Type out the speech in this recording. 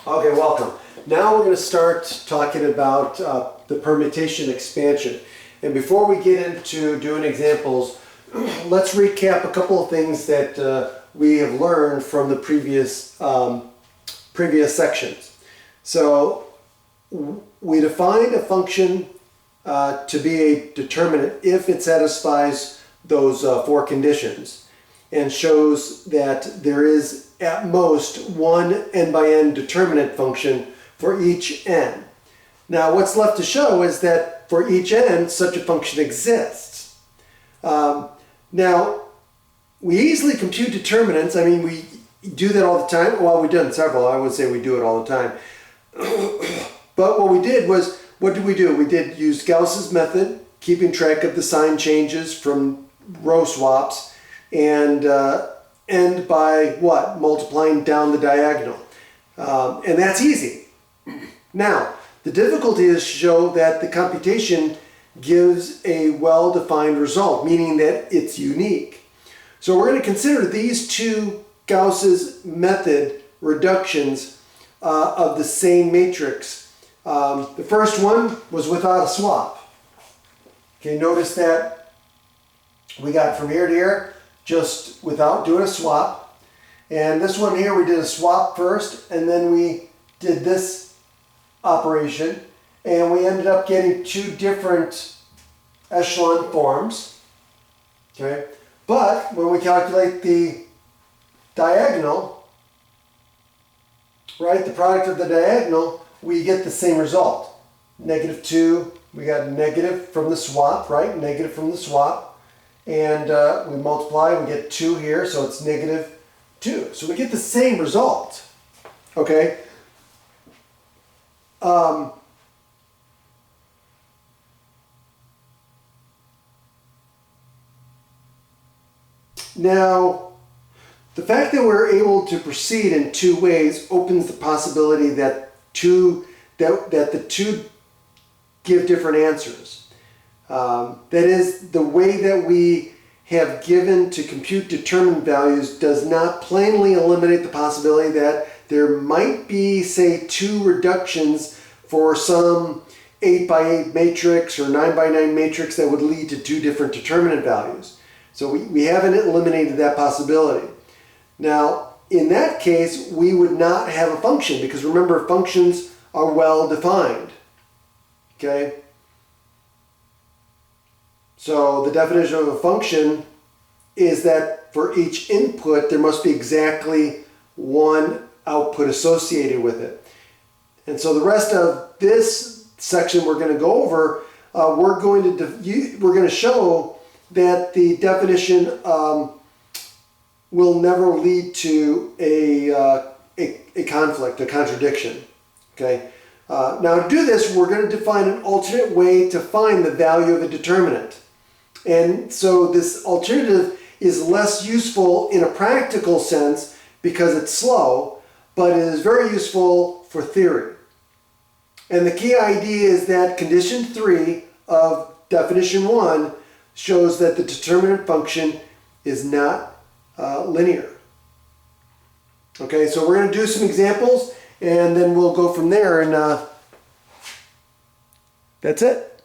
Okay, welcome. Now we're going to start talking about the permutation expansion. And before we get into doing examples, let's recap a couple of things that we have learned from the previous sections. So we defined a function to be a determinant if it satisfies those four conditions, and shows that there is at most one n by n determinant function for each n. Now what's left to show is that for each n such a function exists. Now we easily compute determinants. I mean, we do that all the time. Well, we've done several. I would say we do it all the time. But what we did was, what did we do? We did use Gauss's method, keeping track of the sign changes from row swaps, and end by what? Multiplying down the diagonal. And that's easy. Now, the difficulty is to show that the computation gives a well-defined result, meaning that it's unique. So we're going to consider these two Gauss's method reductions of the same matrix. The first one was without a swap. Okay, notice that we got from here to here just without doing a swap. And this one here, we did a swap first, and then we did this operation, and we ended up getting two different echelon forms. Okay, but when we calculate the diagonal, right, the product of the diagonal, we get the same result. -2, we got negative from the swap, right? Negative from the swap. And we multiply, we get 2 here, so it's -2. So we get the same result, okay? Now, the fact that we're able to proceed in two ways opens the possibility that the two give different answers. That is, the way that we have given to compute determinant values does not plainly eliminate the possibility that there might be, say, two reductions for some 8 by 8 matrix or 9 by 9 matrix that would lead to two different determinant values. So we haven't eliminated that possibility. Now, in that case, we would not have a function, because remember, functions are well defined. Okay? So the definition of a function is that for each input there must be exactly one output associated with it. And so the rest of this section we're going to go over, we're going to show that the definition will never lead to a conflict, a contradiction. Okay. Now to do this, we're going to define an alternate way to find the value of a determinant. And so this alternative is less useful in a practical sense because it's slow, but it is very useful for theory. And the key idea is that condition 3 of definition 1 shows that the determinant function is not linear. Okay, so we're going to do some examples, and then we'll go from there, and that's it.